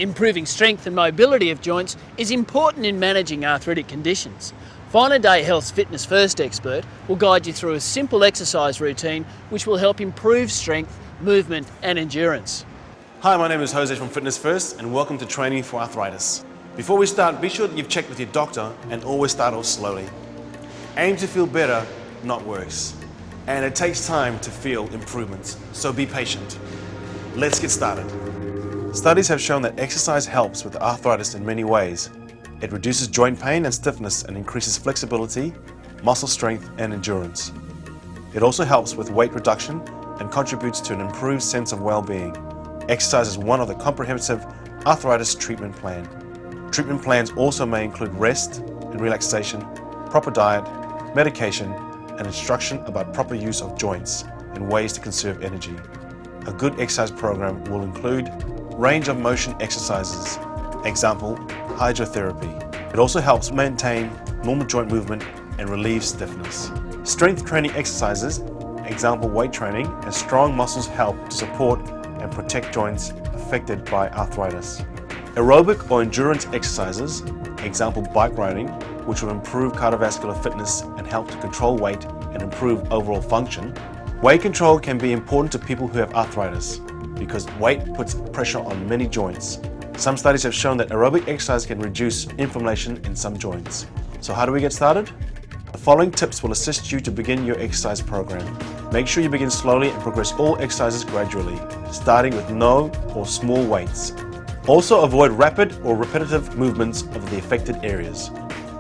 Improving strength and mobility of joints is important in managing arthritic conditions. Find a Day Health's Fitness First expert will guide you through a simple exercise routine which will help improve strength, movement and endurance. Hi, my name is Jose from Fitness First and welcome to Training for Arthritis. Before we start, be sure that you've checked with your doctor and always start off slowly. Aim to feel better, not worse. And it takes time to feel improvements, so be patient. Let's get started. Studies have shown that exercise helps with arthritis in many ways. It reduces joint pain and stiffness and increases flexibility, muscle strength and endurance. It also helps with weight reduction and contributes to an improved sense of well-being. Exercise is one of the comprehensive arthritis treatment plan. Treatment plans also may include rest and relaxation, proper diet, medication, and instruction about proper use of joints and ways to conserve energy. A good exercise program will include range of motion exercises, example, hydrotherapy. It also helps maintain normal joint movement and relieve stiffness. Strength training exercises, example weight training, and strong muscles help to support and protect joints affected by arthritis. Aerobic or endurance exercises, example bike riding, which will improve cardiovascular fitness and help to control weight and improve overall function. Weight control can be important to people who have arthritis because weight puts pressure on many joints. Some studies have shown that aerobic exercise can reduce inflammation in some joints. So how do we get started? The following tips will assist you to begin your exercise program. Make sure you begin slowly and progress all exercises gradually, starting with no or small weights. Also avoid rapid or repetitive movements of the affected areas.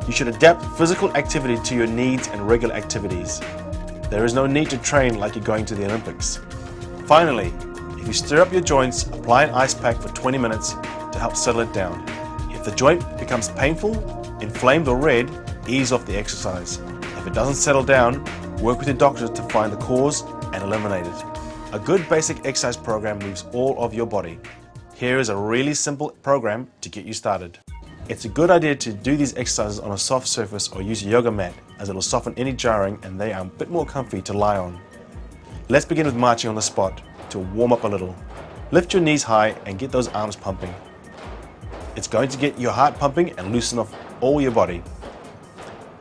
You should adapt physical activity to your needs and regular activities. There is no need to train like you're going to the Olympics. Finally, if you stir up your joints, apply an ice pack for 20 minutes to help settle it down. If the joint becomes painful, inflamed or red, ease off the exercise. If it doesn't settle down, work with your doctor to find the cause and eliminate it. A good basic exercise program moves all of your body. Here is a really simple program to get you started. It's a good idea to do these exercises on a soft surface or use a yoga mat as it will soften any jarring and they are a bit more comfy to lie on. Let's begin with marching on the spot to warm up a little. Lift your knees high and get those arms pumping. It's going to get your heart pumping and loosen off all your body.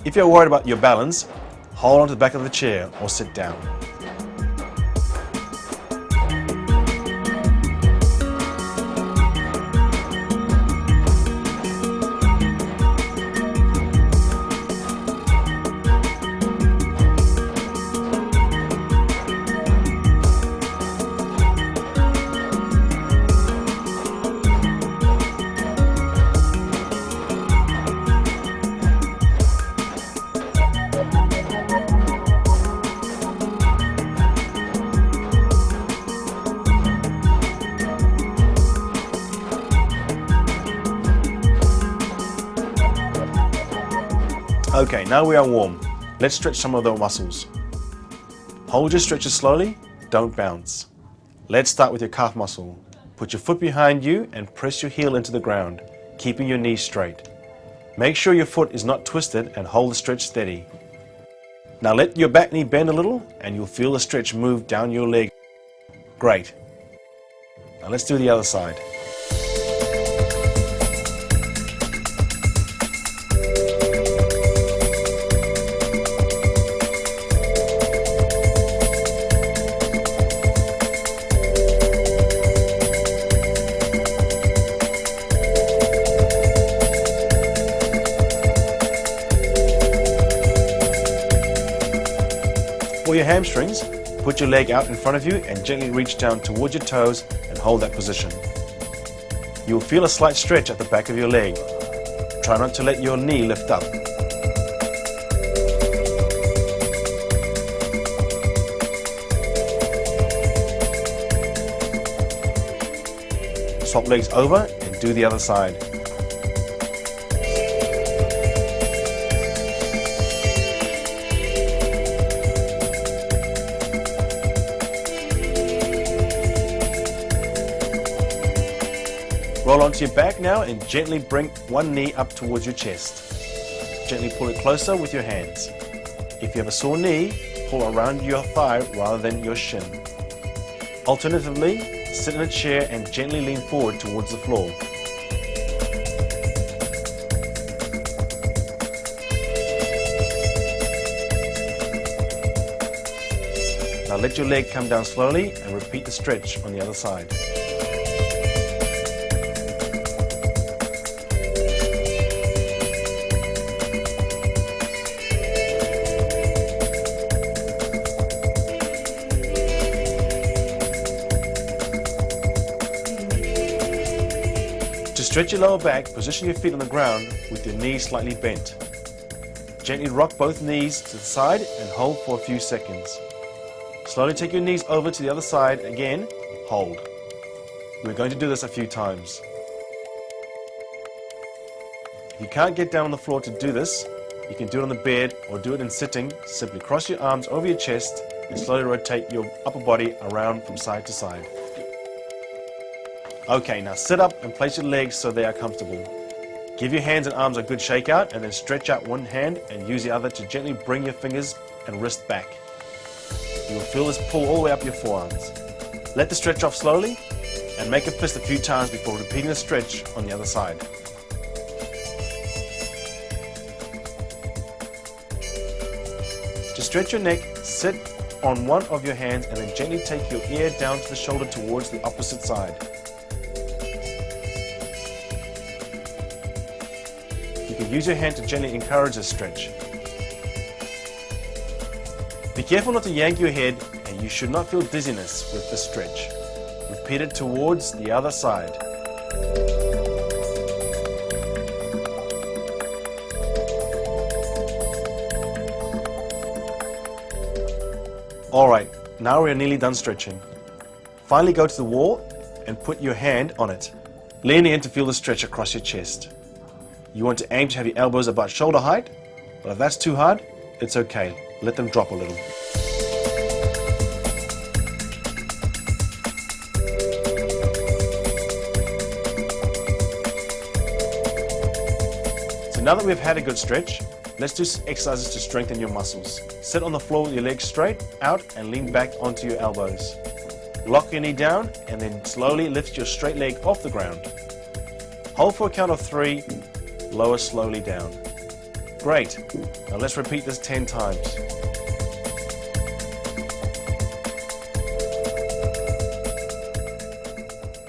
If you're worried about your balance, hold on to the back of the chair or sit down. Okay, now we are warm. Let's stretch some of the muscles. Hold your stretches slowly, don't bounce. Let's start with your calf muscle. Put your foot behind you and press your heel into the ground, keeping your knees straight. Make sure your foot is not twisted and hold the stretch steady. Now let your back knee bend a little and you'll feel the stretch move down your leg. Great. Now let's do the other side. For your hamstrings, put your leg out in front of you and gently reach down towards your toes and hold that position. You will feel a slight stretch at the back of your leg. Try not to let your knee lift up. Swap legs over and do the other side. Roll onto your back now and gently bring one knee up towards your chest. Gently pull it closer with your hands. If you have a sore knee, pull around your thigh rather than your shin. Alternatively, sit in a chair and gently lean forward towards the floor. Now let your leg come down slowly and repeat the stretch on the other side. To stretch your lower back, position your feet on the ground with your knees slightly bent. Gently rock both knees to the side and hold for a few seconds. Slowly take your knees over to the other side again, hold. We're going to do this a few times. If you can't get down on the floor to do this, you can do it on the bed or do it in sitting. Simply cross your arms over your chest and slowly rotate your upper body around from side to side. Okay, now sit up and place your legs so they are comfortable. Give your hands and arms a good shake out and then stretch out one hand and use the other to gently bring your fingers and wrist back. You will feel this pull all the way up your forearms. Let the stretch off slowly and make a fist a few times before repeating the stretch on the other side. To stretch your neck, sit on one of your hands and then gently take your ear down to the shoulder towards the opposite side. You can use your hand to gently encourage this stretch. Be careful not to yank your head, and you should not feel dizziness with this stretch. Repeat it towards the other side. Alright, now we are nearly done stretching. Finally go to the wall and put your hand on it, leaning in to feel the stretch across your chest. You want to aim to have your elbows about shoulder height, but if that's too hard, it's okay. Let them drop a little. So now that we've had a good stretch, let's do some exercises to strengthen your muscles. Sit on the floor with your legs straight out and lean back onto your elbows. Lock your knee down and then slowly lift your straight leg off the ground. Hold for a count of 3, lower slowly down. Great. Now let's repeat this 10 times.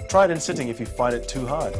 Try it in sitting if you find it too hard.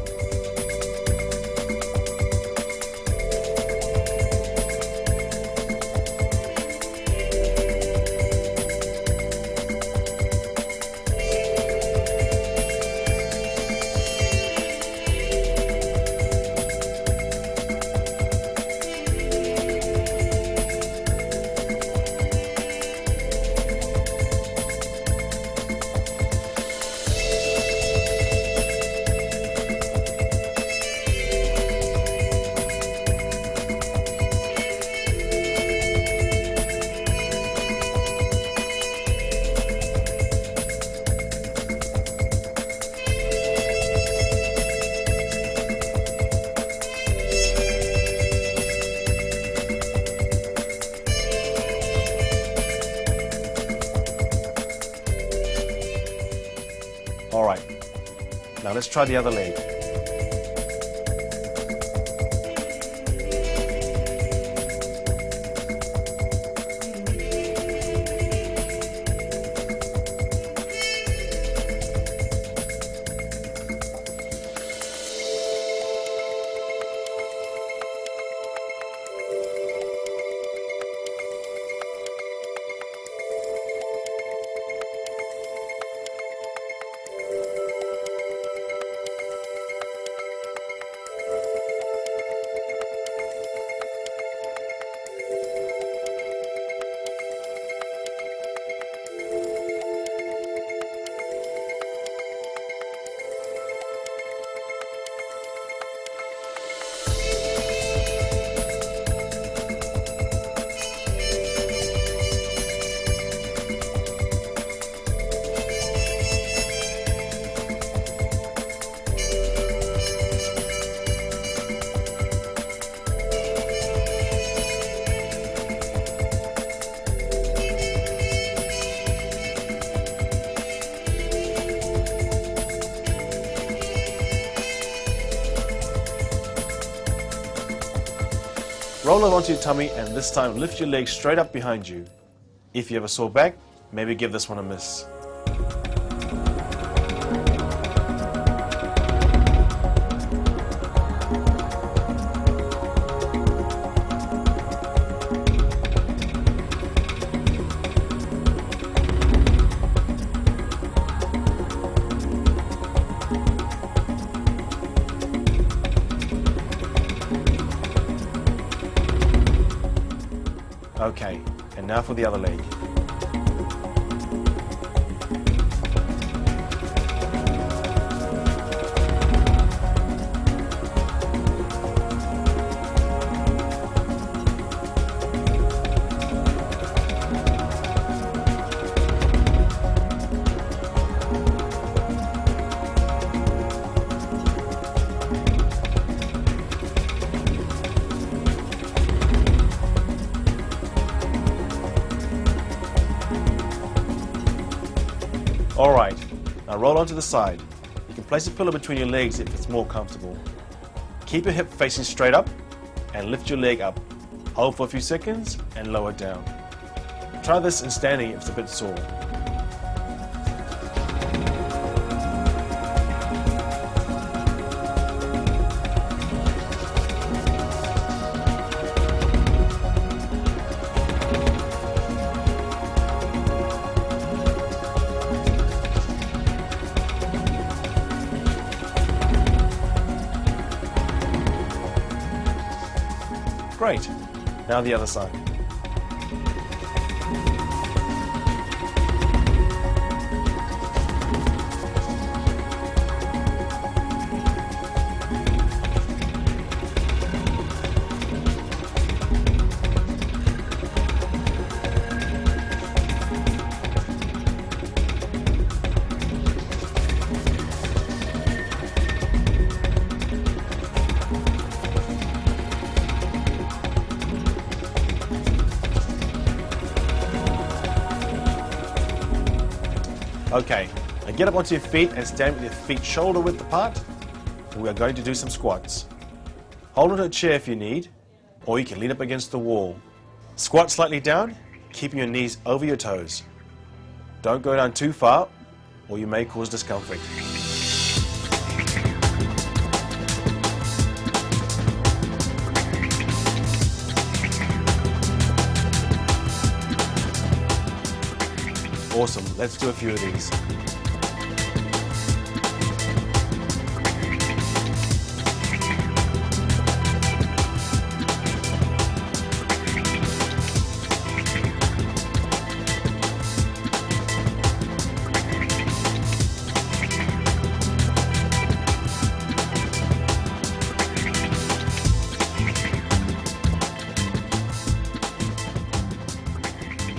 Alright, now let's try the other leg. Roll over onto your tummy and this time lift your legs straight up behind you. If you have a sore back, maybe give this one a miss. Okay, and now for the other leg. Alright, now roll onto the side. You can place a pillow between your legs if it's more comfortable. Keep your hip facing straight up and lift your leg up. Hold for a few seconds and lower down. Try this in standing if it's a bit sore. Great. Now the other side. Okay, now get up onto your feet and stand with your feet shoulder width apart. And we are going to do some squats. Hold onto a chair if you need, or you can lean up against the wall. Squat slightly down, keeping your knees over your toes. Don't go down too far, or you may cause discomfort. Awesome, let's do a few of these.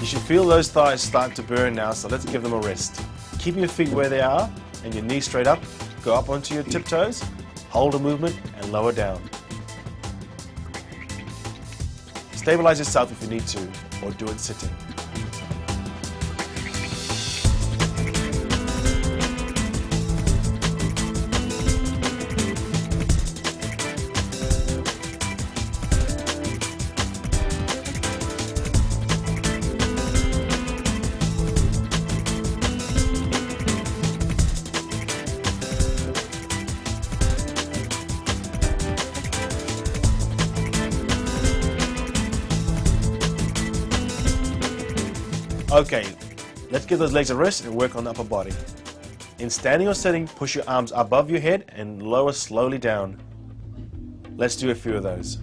You should feel those thighs start to burn now, so let's give them a rest. Keeping your feet where they are and your knees straight up, go up onto your tiptoes, hold a movement and lower down. Stabilize yourself if you need to, or do it sitting. Okay, let's give those legs a rest and work on the upper body. In standing or sitting, push your arms above your head and lower slowly down. Let's do a few of those.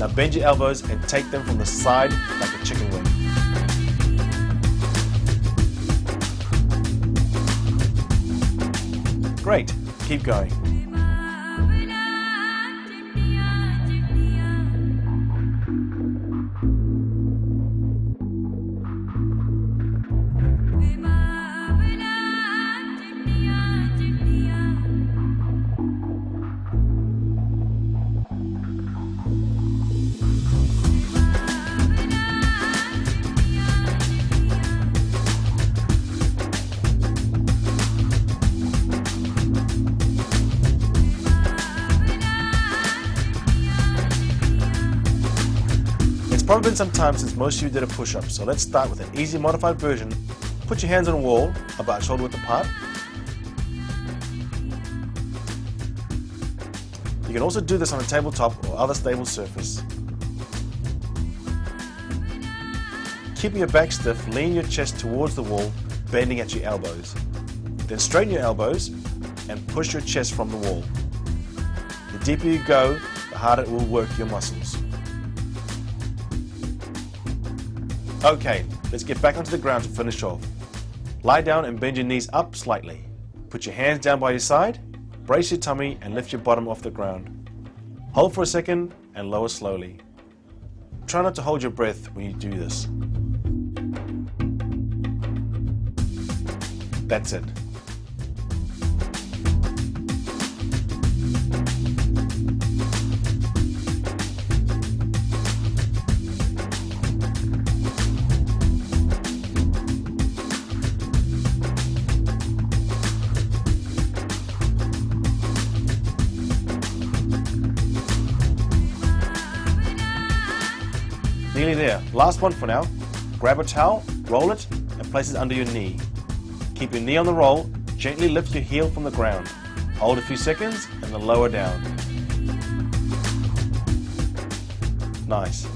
Now bend your elbows and take them from the side like a chicken Great, keep going. It's probably been some time since most of you did a push-up, so let's start with an easy modified version. Put your hands on a wall, about shoulder width apart. You can also do this on a tabletop or other stable surface. Keeping your back stiff, lean your chest towards the wall, bending at your elbows. Then straighten your elbows and push your chest from the wall. The deeper you go, the harder it will work your muscles. Okay, let's get back onto the ground to finish off. Lie down and bend your knees up slightly. Put your hands down by your side, brace your tummy and lift your bottom off the ground. Hold for a second and lower slowly. Try not to hold your breath when you do this. That's it. Nearly there. Last one for now. Grab a towel, roll it, and place it under your knee. Keep your knee on the roll, gently lift your heel from the ground. Hold a few seconds and then lower down. Nice.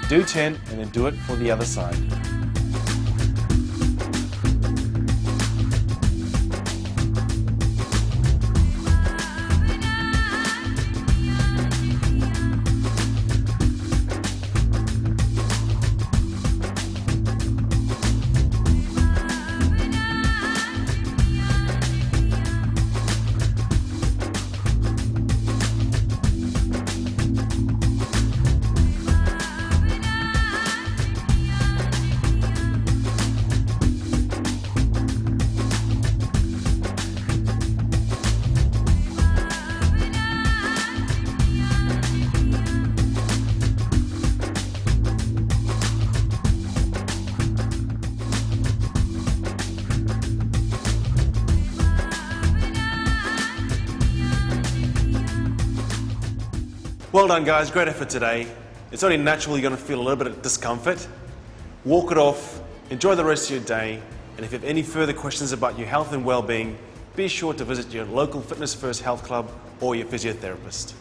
Do 10 and then do it for the other side. Well done guys, great effort today. It's only natural you're going to feel a little bit of discomfort. Walk it off, enjoy the rest of your day, and if you have any further questions about your health and well-being, be sure to visit your local Fitness First Health Club or your physiotherapist.